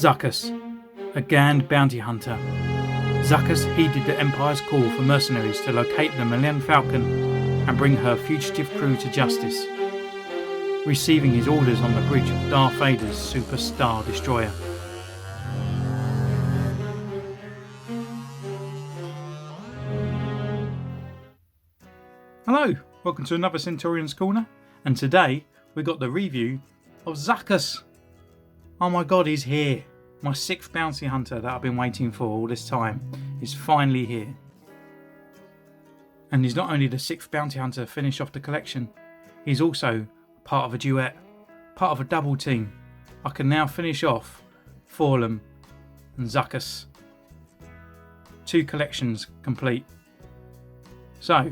Zuckess, a Gand bounty hunter. Zuckess heeded the Empire's call for mercenaries to locate the Millennium Falcon and bring her fugitive crew to justice, receiving his orders on the bridge of Darth Vader's Super Star Destroyer. Hello, welcome to another Centurion's Corner, and today we got the review of Zuckess. Oh my god, he's here. My 6th bounty hunter that I've been waiting for all this time is finally here. And he's not only the 6th bounty hunter to finish off the collection, he's also part of a duet, part of a double team. I can now finish off Forlum and Zuckess. 2 collections complete. So,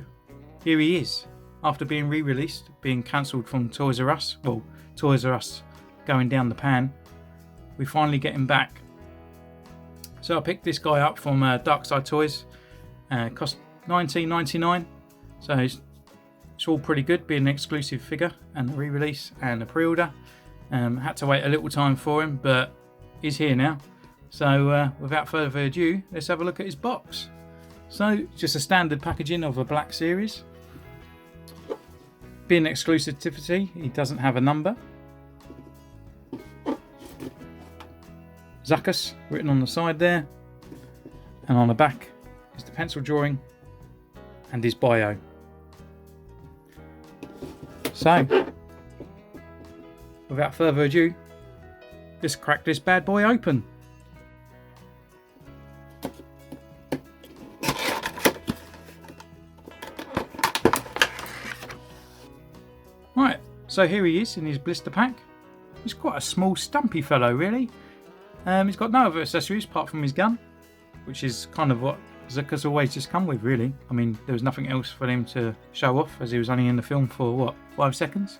here he is, after being re-released, being cancelled from Toys R Us. Well, Toys R Us going down the pan. We finally get him back. So I picked this guy up from Dark Side Toys. Cost $19.99. So it's all pretty good, being an exclusive figure and a re-release and a pre-order. Had to wait a little time for him, but he's here now. So without further ado, let's have a look at his box. So just a standard packaging of a black series. Being exclusivity, he doesn't have a number. Zuckess written on the side there, and on the back is the pencil drawing and his bio. So, without further ado, let's crack this bad boy open. Right, so here he is in his blister pack. He's quite a small, stumpy fellow, really. He's got no other accessories apart from his gun, which is kind of what Zuckess always just come with, really. I mean, there was nothing else for him to show off, as he was only in the film for, what, 5 seconds?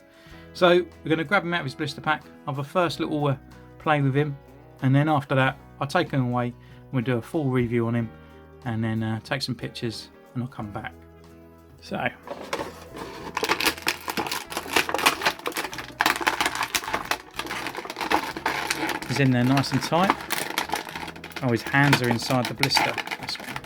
So, we're going to grab him out of his blister pack, have a first little play with him, and then after that, I'll take him away, and we'll do a full review on him, and then take some pictures, and I'll come back. So, he's in there nice and tight. Oh, his hands are inside the blister. That's right.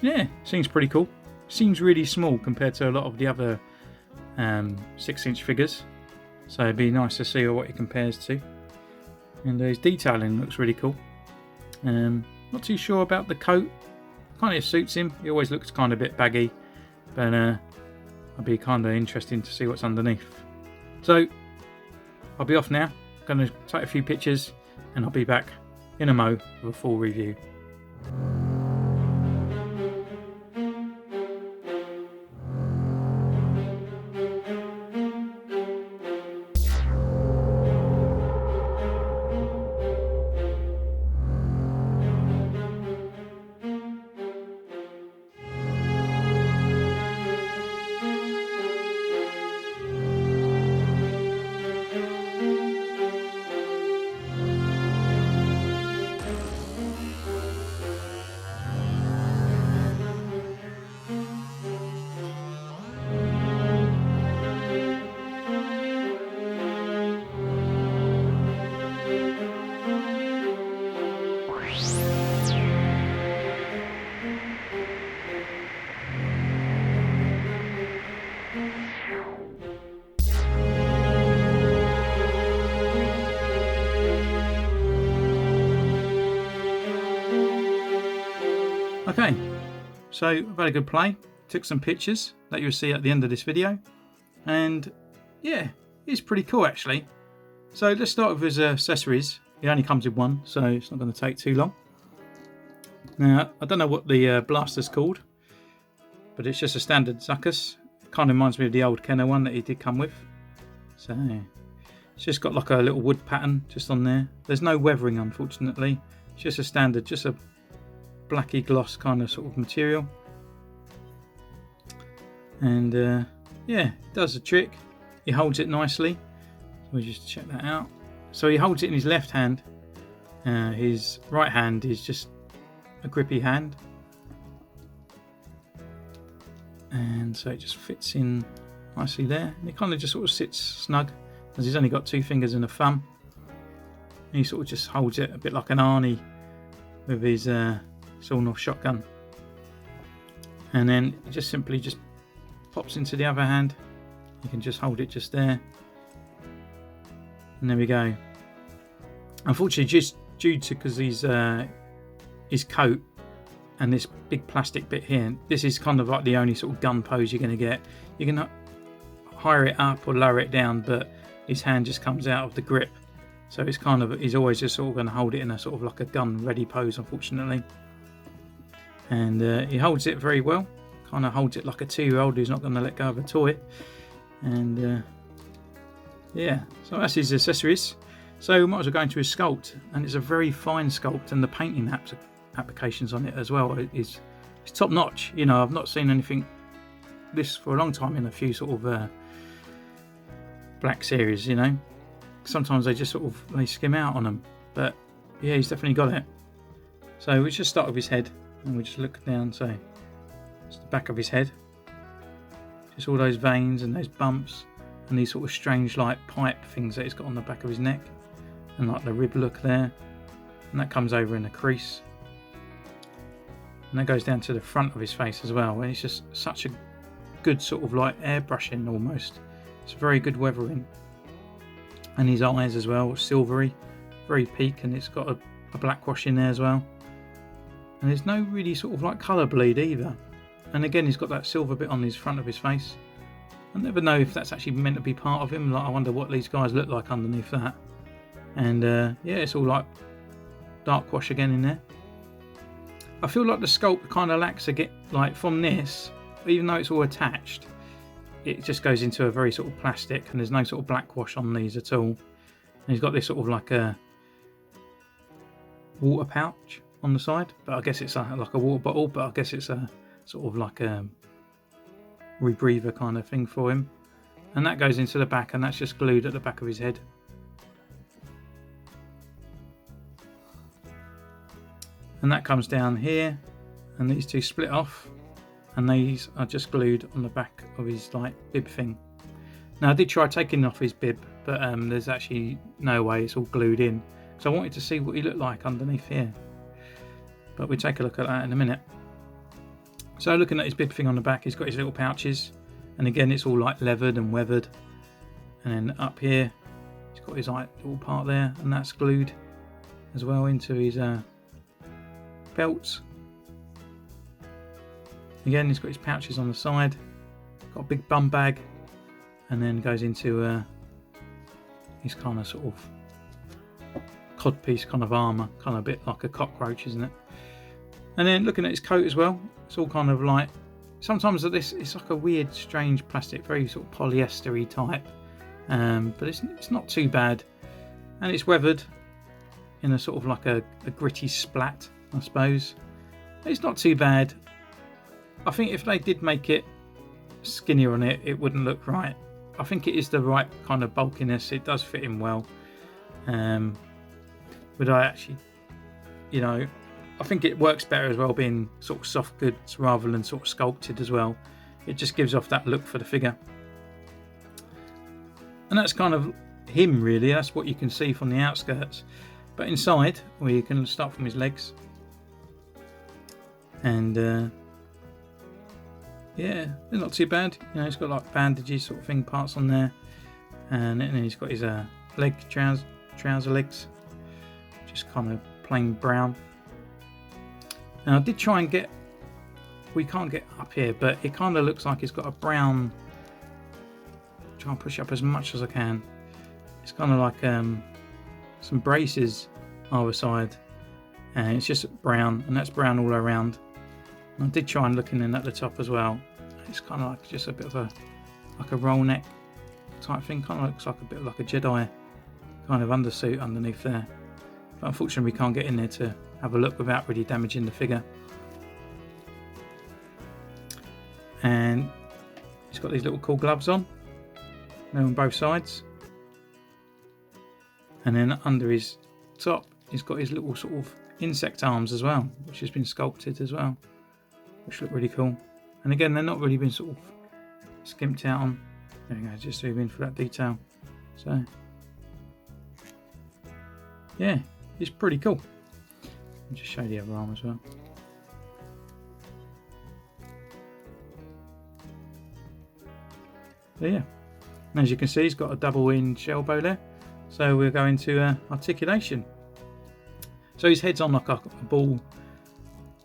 Yeah, seems pretty cool. Seems really small compared to a lot of the other 6-inch figures. So it'd be nice to see what it compares to. And his detailing looks really cool. Not too sure about the coat. Kind of suits him. He always looks kind of a bit baggy, but I'll be kind of interesting to see what's underneath. So I'll be off now. Going to take a few pictures, and I'll be back in a mo with a full review. Okay, so I've had a good play, took some pictures that you'll see at the end of this video, and yeah, it's pretty cool actually. So let's start with his accessories. He only comes with one, so it's not going to take too long. Now, I don't know what the blaster's called, but it's just a standard Zuckess. Kind of reminds me of the old Kenner one that he did come with. So it's just got like a little wood pattern just on there. There's no weathering, unfortunately. It's just a standard, just a blacky gloss kind of sort of material. And yeah, it does the trick. He holds it nicely. So we'll just check that out. So he holds it in his left hand. His right hand is just a grippy hand. and so it just fits in nicely there, and it kind of just sort of sits snug as he's only got 2 fingers and a thumb. And he sort of just holds it a bit like an Arnie with his sawed-off shotgun, and then it just simply just pops into the other hand. You can just hold it just there, and there we go. Unfortunately, just due to because his coat and this big plastic bit here, this is kind of like the only sort of gun pose you're going to get. You can higher it up or lower it down, but his hand just comes out of the grip, so it's kind of, he's always just sort of going to hold it in a sort of like a gun ready pose, unfortunately. And he holds it very well, kind of holds it like a 2-year-old who's not going to let go of a toy. And yeah, so that's his accessories. So we might as well go into his sculpt, and it's a very fine sculpt, and the painting applications on it as well is top notch. You know, I've not seen anything this for a long time in a few sort of black series. You know, sometimes they just sort of they skim out on them, but yeah, he's definitely got it. So we just start with his head, and we just look down. So it's the back of his head, just all those veins and those bumps and these sort of strange like pipe things that he's got on the back of his neck, and like the rib look there, and that comes over in a crease, and that goes down to the front of his face as well, and it's just such a good sort of like airbrushing almost. It's very good weathering, and his eyes as well, silvery, very peak, and it's got a black wash in there as well, and there's no really sort of like colour bleed either. And again, he's got that silver bit on his front of his face. I never know if that's actually meant to be part of him. Like, I wonder what these guys look like underneath that. And yeah, it's all like dark wash again in there. I feel like the sculpt kind of lacks a get like from this, even though it's all attached, it just goes into a very sort of plastic, and there's no sort of black wash on these at all. And he's got this sort of like a water pouch on the side, but I guess it's like a water bottle, but I guess it's a sort of like a rebreather kind of thing for him, and that goes into the back, and that's just glued at the back of his head. And that comes down here, and these two split off, and these are just glued on the back of his like bib thing. Now I did try taking off his bib, but there's actually no way, it's all glued in, because I wanted to see what he looked like underneath here, but we'll take a look at that in a minute. So looking at his bib thing on the back, he's got his little pouches, and again it's all like leathered and weathered. And then up here he's got his like little part there, and that's glued as well into his belts. Again, he's got his pouches on the side, got a big bum bag, and then goes into his kind of sort of codpiece kind of armour, kind of a bit like a cockroach, isn't it? And then looking at his coat as well, it's all kind of like, sometimes it's like a weird strange plastic, very sort of polyester-y type, but it's not too bad, and it's weathered in a sort of like a gritty splat, I suppose. It's not too bad. I think if they did make it skinnier on it, it wouldn't look right. I think it is the right kind of bulkiness, it does fit him well, but I actually, you know, I think it works better as well being sort of soft goods rather than sort of sculpted as well. It just gives off that look for the figure. And that's kind of him really, that's what you can see from the outskirts. But inside, well, you can start from his legs. And yeah, they're not too bad. You know, he's got like bandages sort of thing, parts on there. And then he's got his trouser legs, just kind of plain brown. Now I did try and get, we can't get up here, but it kind of looks like it's got a brown, try and push up as much as I can. It's kind of like some braces either side, and it's just brown, and that's brown all around. And I did try and look in at the top as well. It's kind of like just a bit of a, like a roll neck type thing, kind of looks like a bit like a Jedi kind of undersuit underneath there. But unfortunately we can't get in there to have a look without really damaging the figure. And he's got these little cool gloves on. They're on both sides. And then under his top, he's got his little sort of insect arms as well, which has been sculpted as well, which look really cool. And again, they're not really been sort of skimped out on. There we go, just zoom in for that detail. So yeah, it's pretty cool. I'll just show the other arm as well. So yeah, and as you can see, he's got a double hinge elbow there. So we'll go into articulation. So his head's on like a ball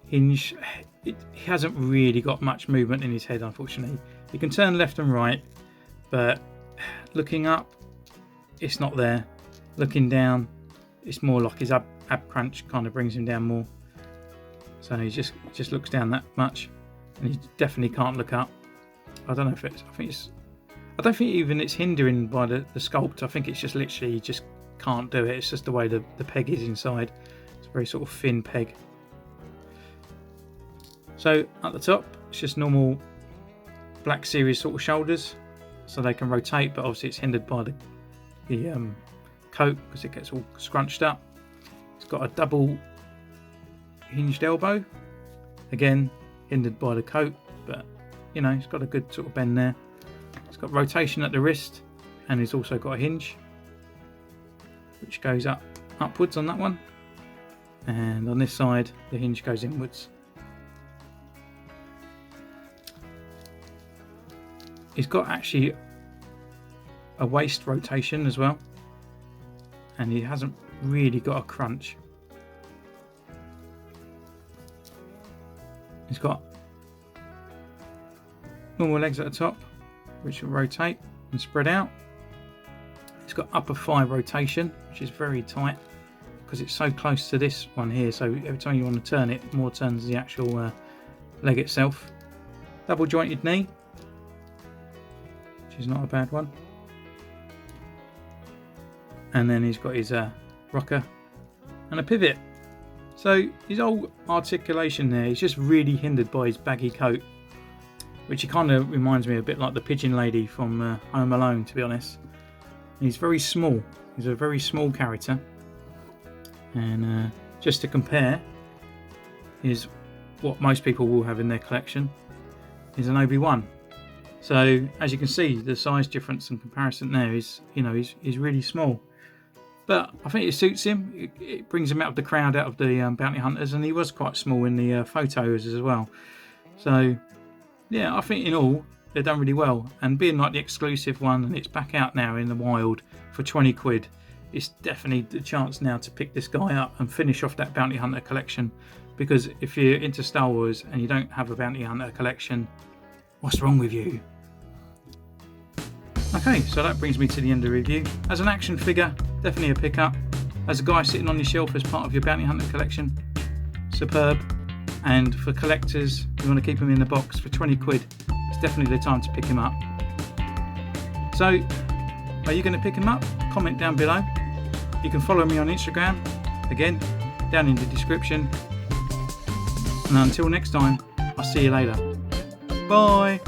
hinge. He hasn't really got much movement in his head, unfortunately. He can turn left and right, but looking up, it's not there. Looking down, it's more like his ab crunch kind of brings him down more. So he just looks down that much, and he definitely can't look up. I don't know if it's. I don't think even it's hindering by the sculpt. I think it's just literally, he just can't do it. It's just the way the peg is inside. It's a very sort of thin peg. So at the top, it's just normal Black Series sort of shoulders, so they can rotate, but obviously it's hindered by the coat because it gets all scrunched up. It's got a double hinged elbow, again hindered by the coat, but you know, it's got a good sort of bend there. It's got rotation at the wrist, and it's also got a hinge which goes upwards on that one, and on this side the hinge goes inwards. He's got actually a waist rotation as well, and he hasn't really got a crunch. He's got normal legs at the top, which will rotate and spread out. It's got upper thigh rotation, which is very tight because it's so close to this one here, so every time you want to turn it, more turns the actual leg itself. Double jointed knee, which is not a bad one. And then he's got his rocker and a pivot. So his old articulation there is just really hindered by his baggy coat, which kind of reminds me a bit like the pigeon lady from Home Alone, to be honest. He's very small. He's a very small character. And just to compare, is what most people will have in their collection is an Obi-Wan. So as you can see, the size difference in comparison there is, you know, he's really small. But I think it suits him. It brings him out of the crowd, out of the bounty hunters, and he was quite small in the photos as well. So yeah, I think in all they've done really well. And being like the exclusive one, and it's back out now in the wild for 20 quid, it's definitely the chance now to pick this guy up and finish off that bounty hunter collection. Because if you're into Star Wars and you don't have a bounty hunter collection, what's wrong with you? Okay, so that brings me to the end of the review. As an action figure, definitely a pickup. As a guy sitting on your shelf as part of your bounty hunter collection, superb. And for collectors, you want to keep him in the box for 20 quid, it's definitely the time to pick him up. So, are you going to pick him up? Comment down below. You can follow me on Instagram, again, down in the description. And until next time, I'll see you later. Bye!